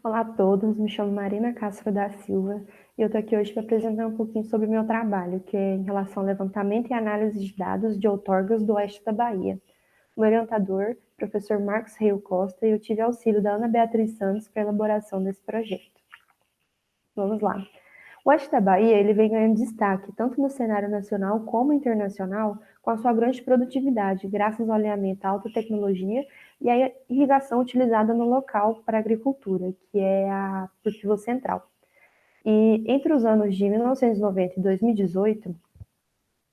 Olá a todos, me chamo Marina Castro da Silva e eu estou aqui hoje para apresentar um pouquinho sobre o meu trabalho, que é em relação ao levantamento e análise de dados de outorgas do oeste da Bahia. O meu orientador, professor Marcos Reio Costa, e eu tive auxílio da Ana Beatriz Santos para a elaboração desse projeto. Vamos lá. O oeste da Bahia ele vem ganhando destaque tanto no cenário nacional como internacional com a sua grande produtividade, graças ao alinhamento à alta tecnologia e à irrigação utilizada no local para a agricultura, que é a cultivo central. E entre os anos de 1990 e 2018,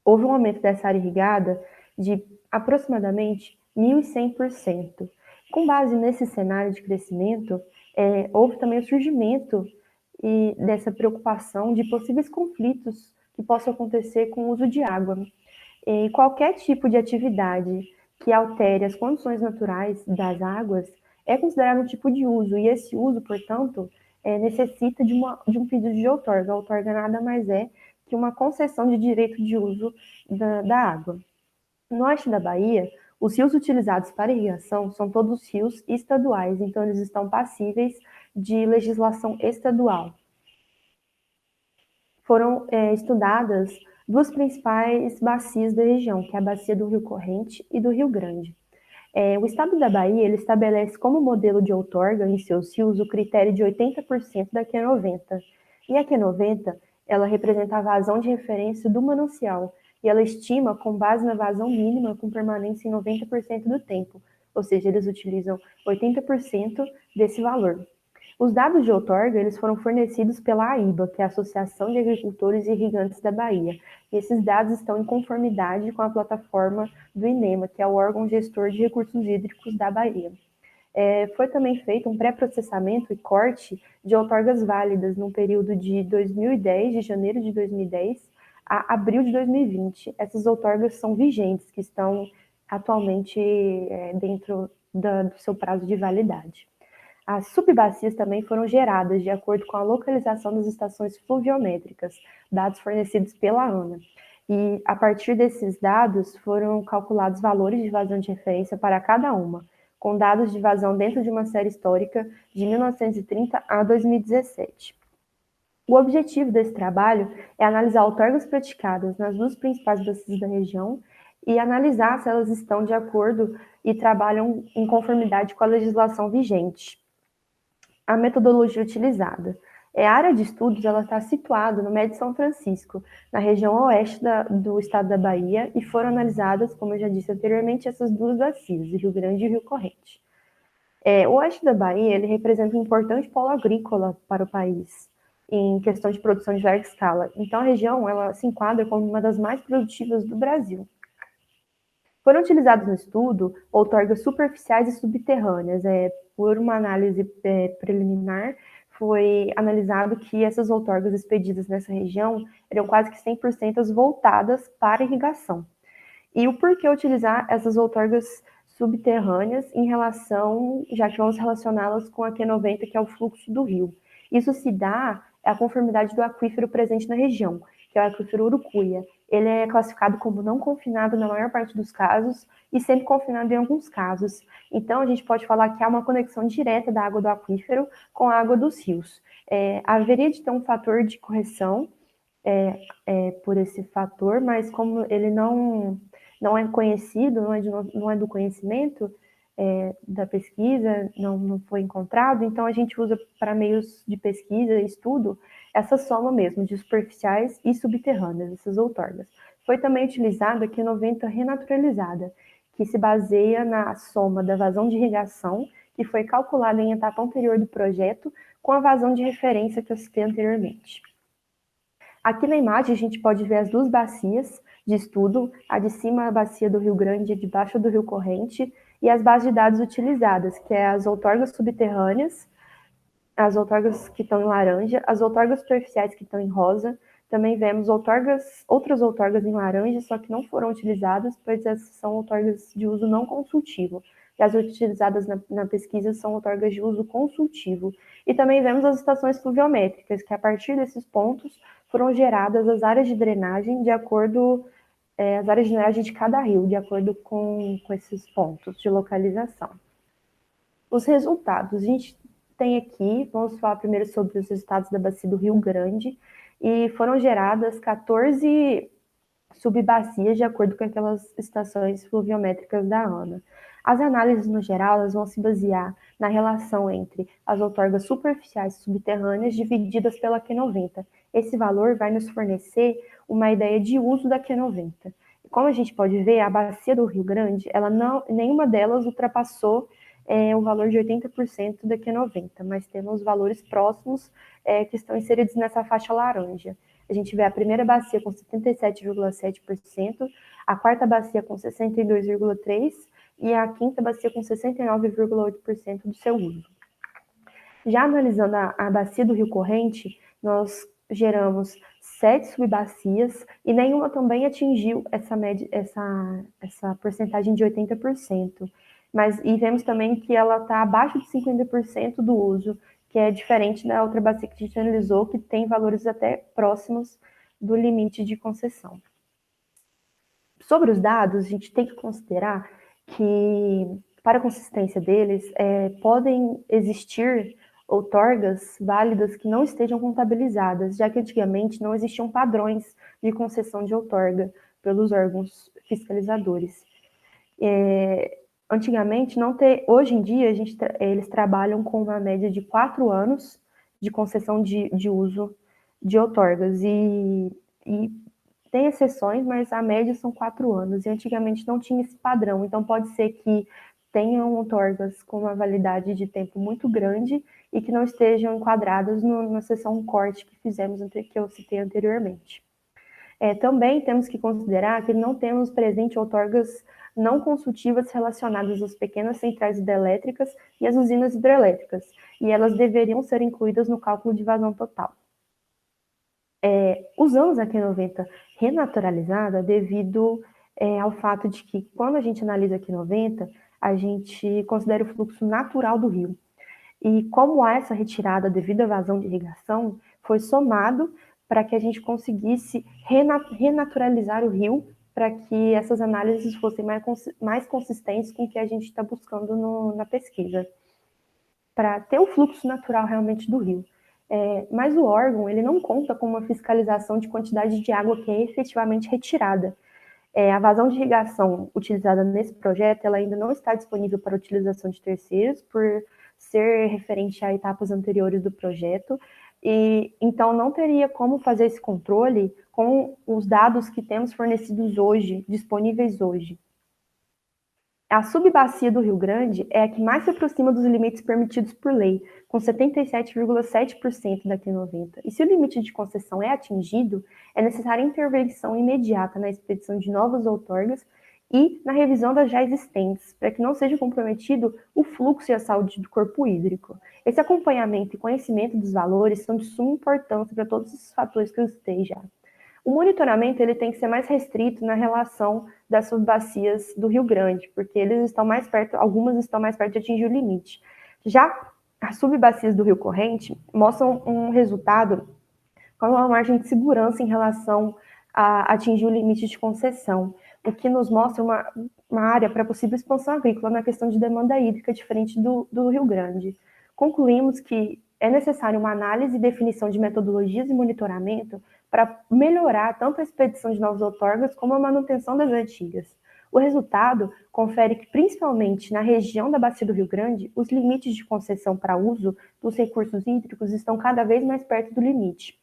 houve um aumento dessa área irrigada de aproximadamente 1.100%. Com base nesse cenário de crescimento, houve também o surgimento dessa preocupação de possíveis conflitos que possam acontecer com o uso de água. E qualquer tipo de atividade que altere as condições naturais das águas é considerado um tipo de uso, e esse uso, portanto, necessita de um pedido de outorga. A outorga nada mais é que uma concessão de direito de uso da água. No oeste da Bahia, os rios utilizados para irrigação são todos rios estaduais, então eles estão passíveis de legislação estadual. Foram estudadas duas principais bacias da região, que é a bacia do Rio Corrente e do Rio Grande. O estado da Bahia ele estabelece como modelo de outorga em seus rios o critério de 80% da Q90. E a Q90 ela representa a vazão de referência do manancial, e ela estima com base na vazão mínima com permanência em 90% do tempo, ou seja, eles utilizam 80% desse valor. Os dados de outorga eles foram fornecidos pela AIBA, que é a Associação de Agricultores e Irrigantes da Bahia. E esses dados estão em conformidade com a plataforma do INEMA, que é o órgão gestor de recursos hídricos da Bahia. Foi também feito um pré-processamento e corte de outorgas válidas no período de 2010, de janeiro de 2010 a abril de 2020. Essas outorgas são vigentes, que estão atualmente dentro do seu prazo de validade. As subbacias também foram geradas de acordo com a localização das estações fluviométricas, dados fornecidos pela ANA. E, a partir desses dados, foram calculados valores de vazão de referência para cada uma, com dados de vazão dentro de uma série histórica de 1930 a 2017. O objetivo desse trabalho é analisar outorgas praticadas nas duas principais bacias da região e analisar se elas estão de acordo e trabalham em conformidade com a legislação vigente. A metodologia utilizada. A área de estudos ela está situada no Médio São Francisco, na região oeste do estado da Bahia, e foram analisadas, como eu já disse anteriormente, essas duas bacias, o Rio Grande e o Rio Corrente. O oeste da Bahia ele representa um importante polo agrícola para o país, em questão de produção de larga escala. Então, a região ela se enquadra como uma das mais produtivas do Brasil. Foram utilizados no estudo outorgas superficiais e subterrâneas. Por uma análise preliminar, foi analisado que essas outorgas expedidas nessa região eram quase que 100% voltadas para irrigação. E o porquê utilizar essas outorgas subterrâneas em relação, já que vamos relacioná-las com a Q90, que é o fluxo do rio. Isso se dá à conformidade do aquífero presente na região, que é o aquífero Urucuia. Ele é classificado como não confinado na maior parte dos casos e sempre confinado em alguns casos. Então, a gente pode falar que há uma conexão direta da água do aquífero com a água dos rios. Haveria de ter um fator de correção por esse fator, mas como ele não é conhecido, não é do conhecimento da pesquisa, não foi encontrado, então a gente usa para meios de pesquisa e estudo essa soma mesmo de superficiais e subterrâneas, essas outorgas. Foi também utilizada a Q90 renaturalizada, que se baseia na soma da vazão de irrigação, que foi calculada em etapa anterior do projeto, com a vazão de referência que eu citei anteriormente. Aqui na imagem a gente pode ver as duas bacias de estudo, a de cima a bacia do Rio Grande e a de baixo do Rio Corrente, e as bases de dados utilizadas, que é as outorgas subterrâneas, as outorgas que estão em laranja, as outorgas superficiais que estão em rosa. Também vemos outras outorgas em laranja, só que não foram utilizadas, pois essas são outorgas de uso não consultivo. E as utilizadas na pesquisa são outorgas de uso consultivo. E também vemos as estações fluviométricas, que a partir desses pontos foram geradas as áreas de drenagem de acordo as áreas de drenagem de cada rio, de acordo com esses pontos de localização. Os resultados. A gente tem aqui, vamos falar primeiro sobre os resultados da bacia do Rio Grande, e foram geradas 14 subbacias de acordo com aquelas estações fluviométricas da ANA. As análises, no geral, elas vão se basear na relação entre as outorgas superficiais e subterrâneas divididas pela Q90. Esse valor vai nos fornecer uma ideia de uso da Q90. Como a gente pode ver, a bacia do Rio Grande, nenhuma delas ultrapassou o valor de 80% da Q90, mas temos valores próximos que estão inseridos nessa faixa laranja. A gente vê a primeira bacia com 77,7%, a quarta bacia com 62,3% e a quinta bacia com 69,8% do seu uso. Já analisando a bacia do Rio Corrente, nós geramos 7 subbacias e nenhuma também atingiu essa porcentagem de 80%. E vemos também que ela está abaixo de 50% do uso, que é diferente da outra bacia que a gente analisou, que tem valores até próximos do limite de concessão. Sobre os dados, a gente tem que considerar que, para a consistência deles, podem existir outorgas válidas que não estejam contabilizadas, já que antigamente não existiam padrões de concessão de outorga pelos órgãos fiscalizadores. Antigamente, hoje em dia, eles trabalham com uma média de 4 anos de concessão de uso de outorgas, e tem exceções, mas a média são 4 anos, e antigamente não tinha esse padrão, então pode ser que tenham outorgas com uma validade de tempo muito grande e que não estejam enquadradas na seção corte que fizemos, que eu citei anteriormente. Também temos que considerar que não temos presente outorgas não consultivas relacionadas às pequenas centrais hidrelétricas e às usinas hidrelétricas, e elas deveriam ser incluídas no cálculo de vazão total. Usamos a Q90 renaturalizada devido ao fato de que, quando a gente analisa a Q90, a gente considera o fluxo natural do rio. E como há essa retirada devido à vazão de irrigação, foi somado para que a gente conseguisse renaturalizar o rio, para que essas análises fossem mais consistentes com o que a gente está buscando na pesquisa, para ter o fluxo natural realmente do rio. Mas o órgão ele não conta com uma fiscalização de quantidade de água que é efetivamente retirada. A vazão de irrigação utilizada nesse projeto ela ainda não está disponível para utilização de terceiros, por ser referente a etapas anteriores do projeto, e então não teria como fazer esse controle com os dados que temos fornecidos hoje, disponíveis hoje. A subbacia do Rio Grande é a que mais se aproxima dos limites permitidos por lei, com 77,7% da Q90. E se o limite de concessão é atingido, é necessária intervenção imediata na expedição de novas outorgas e na revisão das já existentes, para que não seja comprometido o fluxo e a saúde do corpo hídrico. Esse acompanhamento e conhecimento dos valores são de suma importância para todos esses fatores que eu citei já. O monitoramento ele tem que ser mais restrito na relação das subbacias do Rio Grande, porque algumas estão mais perto de atingir o limite. Já as subbacias do Rio Corrente mostram um resultado com uma margem de segurança em relação a atingir o limite de concessão, o que nos mostra uma área para possível expansão agrícola na questão de demanda hídrica diferente do Rio Grande. Concluímos que é necessário uma análise e definição de metodologias e monitoramento para melhorar tanto a expedição de novas outorgas como a manutenção das antigas. O resultado confere que, principalmente na região da Bacia do Rio Grande, os limites de concessão para uso dos recursos hídricos estão cada vez mais perto do limite.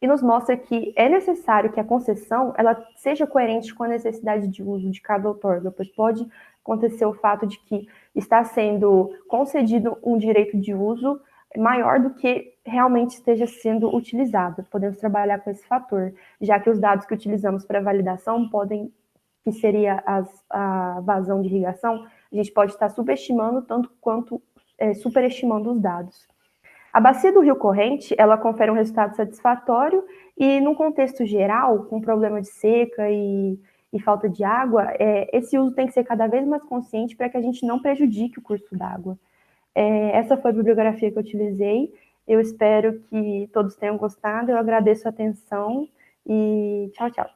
E nos mostra que é necessário que a concessão ela seja coerente com a necessidade de uso de cada outorga, pois pode acontecer o fato de que está sendo concedido um direito de uso maior do que realmente esteja sendo utilizado. Podemos trabalhar com esse fator, já que os dados que utilizamos para validação que seria a vazão de irrigação, a gente pode estar subestimando tanto quanto superestimando os dados. A bacia do Rio Corrente, ela confere um resultado satisfatório e, num contexto geral, com problema de seca e falta de água, esse uso tem que ser cada vez mais consciente para que a gente não prejudique o curso d'água. Essa foi a bibliografia que eu utilizei. Eu espero que todos tenham gostado. Eu agradeço a atenção e tchau, tchau.